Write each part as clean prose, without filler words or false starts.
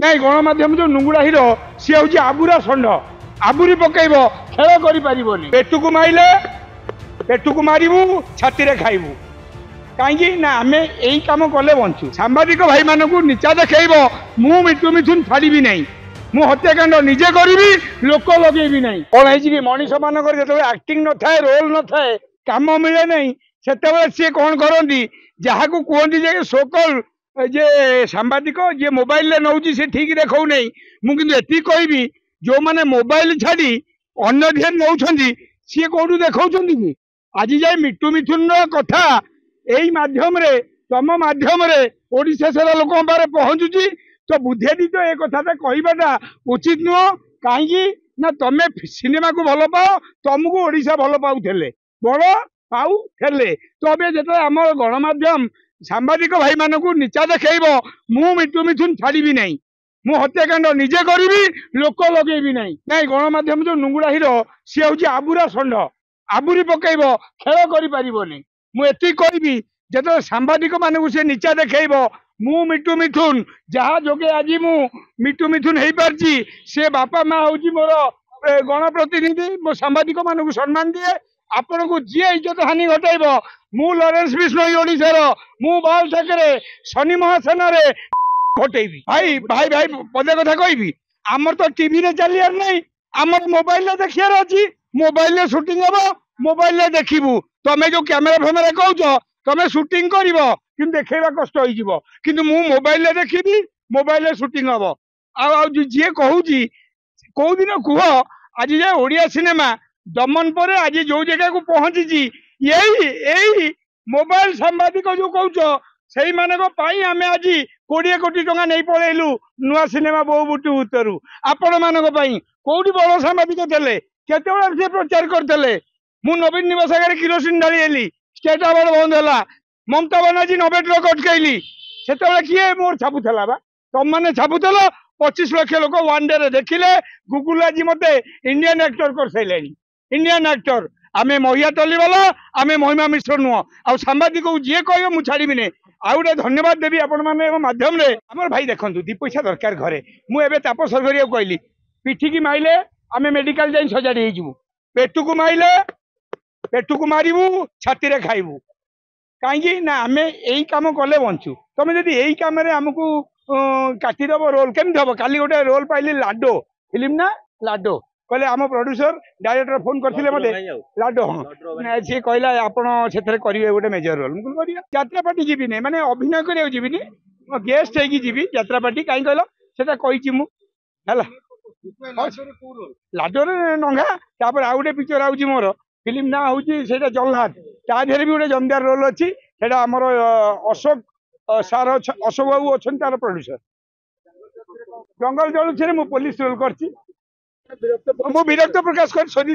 ନାଇଁ ଗଣମାଧ୍ୟମ ଯୋଉ ନୁଙ୍ଗୁଡା ହିରୋ ସିଏ ହଉଛି ଆବୁରା ଷଣ୍ଢ ଆବୁରି ପକେଇବ ଖେଳ କରିପାରିବନି। ପେଟକୁ ମାରିବୁ ଛାତିରେ ଖାଇବୁ କାହିଁକି ନା ଆମେ ଏଇ କାମ କଲେ ବଞ୍ଚୁ। ସାମ୍ବାଦିକ ଭାଇମାନଙ୍କୁ ନିଚା ଦେଖେଇବ ମୁଁ ମିଥୁନ ଛାଡ଼ିବି ନାହିଁ। ମୁଁ ହତ୍ୟାକାଣ୍ଡ ନିଜେ କରିବି ଲୋକ ଲଗେଇବି ନାହିଁ। କଣ ହେଇଛି କି ମଣିଷ ମାନଙ୍କର ଯେତେବେଳେ ଆକ୍ଟିଂ ନଥାଏ ରୋଲ ନଥାଏ କାମ ମିଳେ ନାହିଁ ସେତେବେଳେ ସିଏ କଣ କରନ୍ତି ଯାହାକୁ କୁହନ୍ତି ଯେ ସୋକଲ जे सांबादिक जे मोबाइल नौ ठीक देखा नहीं मुझे एति कहबी जो मैंने मोबाइल छाड़ी अन्य ध्यान नौ सी कौटू देखा कि आज जाए मिटू मिथुन कथा यही मध्यम तम मध्यम ओडिशा सारा लोक पारे पहुँचुची तो बुद्धि तो ये कथा कहवाटा उचित नुह कहीं ना तमें सिनेमा को भल पाओ तुमको ओडिशा भल पाऊले बड़ पाऊले तो अभी जो आम गणमाध्यम सांबादिक भाई मानक निचा देखब मु मिटू मिथुन छाड़ी नहीं। मु हत्याकांड निजे करी लोक लगे नहीं। नाई गणमाध्यम जो नुंगुड़ा हिरो सी हूँ आबुरा षंढ आबुरी पकेब खेल करें। मुझे कहबी जो सांबादिक मानक से निचा देखब मु मिटू मिथुन जहाँ जोगे आज मु मिटू मिथुन हो पार्ची से बापा माँ हूँ मोर गणप्रतिनिधि मो सांबादिक मानक सम्मान दिए आपण को जी इज्जत हानि घटाइब मु लरेन्स बिश्नोई ओडिशार मु बाल ठाकरे शनि महासेन घटेबी। भाई भाई भाई पदे कथा कहबी आमर तो टीवी रे चलियार नहीं आमर मोबाइल रे देखियार अछि मोबाइल रे शूटिंग हबो मोबाइल रे देखिबू तमे जो कैमरा फैमरा कहउछ तमे शूटिंग करिवो किंतु देखैबा कष्ट होई जिवो किंतु मु मोबाइल रे देखिबी मोबाइल रे शूटिंग हबो आ जे कहउची को दिन कुह आज जे ओडिया सिनेमा दमन पर आज जो जगह को पहुंची यही मोबाइल सांबादिक जो कौच से आम आज 20 कोटी टंका नहीं पलैलु नुआ सिनेमा बहु बुटू उत्तरू आपण मान कौटी बड़ सांबादिक थे केत प्रचार करते मु नवीन निवास आगे किरोसिन ढाली स्टेट अवार्ड बंद है ममता बानार्जी 90 ट्रक अटकैली से किए मोर छापुला बा तुम मैंने छापुल 25 लाख लोक वन डे देखिले गुगुल आज मत इंडियन एक्टर कर सारे इंडियन एक्टर आमे महिला टली वाला आमे महिमा मिश्र नुह आ सांबादिक जी कह मुझे छाड़ी नहीं आ गए धन्यवाद देवी आपण मैंने मध्यम आम भाई देखो दी पैसा दरकार घरे मुझे तापस करिया कहली पिठी की माइले आमे मेडिकल जाई सजाड़ी हो पेटू को माइले पेटू को मारिबू छाती रे खाइबू कहीं ना आमे यही काम कले बंचू तुम जब यही कम आमको काटिदेव रोल केमती हम काली गोटे रोल पाइली लाडो फिल्म ना लाडो कहले आम प्रोड्यूसर डायरेक्टर फोन करते मत लाडो हाँ सी कहला आपड़ से करेंगे गोटे मेजर रोल मुझे यात्रा पार्टी जीवी नहीं माने अभिनय करा जीविनी गेस्ट होगी जीवी यात्रा पार्टी कहीं कहल से कही लाडो नंगा तापर आउ गए पिक्चर आउची मोर फिल्म ना हूँ जल्लाद ता देहरे भी गोटे जमीदार रोल अच्छी से आमर अशोक सार अशोक बाबू अच्छा तार प्रोड्यूसर जंगल जलुछे मु पुलिस रोल कर मु विरक्त प्रकाश कर सोधी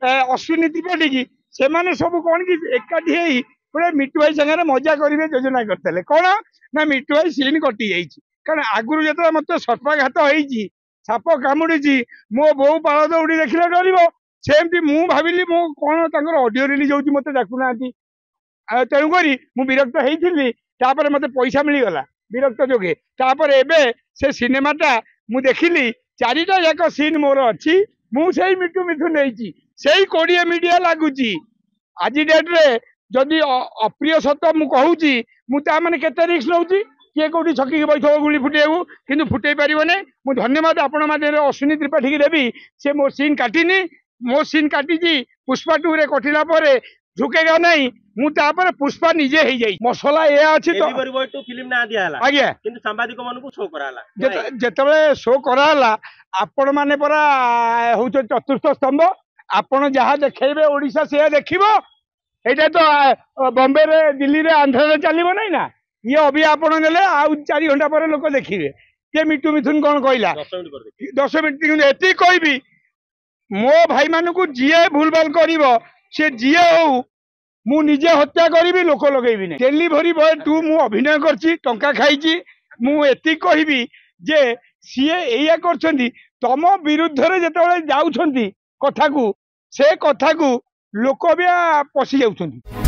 अश्विनी त्रिपाठी की से सब कौन कि एकाठी गोटे मिट्टू भाई सागर मजा करेंगे योजना करते कौन ना मिट्टू भाई सीन कटि जाइए कारण आगुरी जो मत सर्पाघात होती साप कामुड़ी मो बो पाल दौड़ी देखने डर सेमती मु भाविली मो कौन ऑडियो रिलीज होती मत डाकुना तेणुक मु विरक्त होती मत पैसा मिलगला विरक्त जोगे तापर एबे से सिनेमाटा मु देखिली चारिटा जाक सीन मोर अच्छी मुझे मिटू मिथुन नहीं से 20 मीडिया लगुच आज डेट रे जदि अप्रिय सत मुझे मुझे केते रिस्क नौ किए कौटी छकी बैठक गुली फुटेबू कि फुटे पारे मुझे धन्यवाद आपण माध्यम अश्विनी त्रिपाठी की देवी से मो सीन काटिनी मो सीन काटी पुष्पा 2 रे कटिला झुकेगा नहीं मुझे पुष्पा निजे हो जाए मसला ये अच्छी तो फिल्म ना दिया आज्ञा किंतु सांबादिक मन को शो कराला जिते शो कराला आपण माने परा हूँ चतुर्थ स्तंभ आपण जहाँ देखेबे ओडिशा से देखिबो एटा तो बॉम्बे रे दिल्ली रे आंध्र रे चलिबो नहीं ना ये अभी आपण नेले आउ 4 घंटा पर लोक देखिबे के मिटू मिथुन कौन कहला 10 मिनिट एति कहबी मो भाई मानू जीए भूलभाल करिवो से जीए हो मु निजे हत्या करी लोक लगेबी नहीं। डेलीवरी बॉय 2 मु अभिनय करछि टंका खाइछि मु एति कहबी जे सीए एया करछन्ती तम विरुद्ध रे जेतेबेले जाउछन्ती कथा को से कथा को लोक भी पशि जाउछन्ती।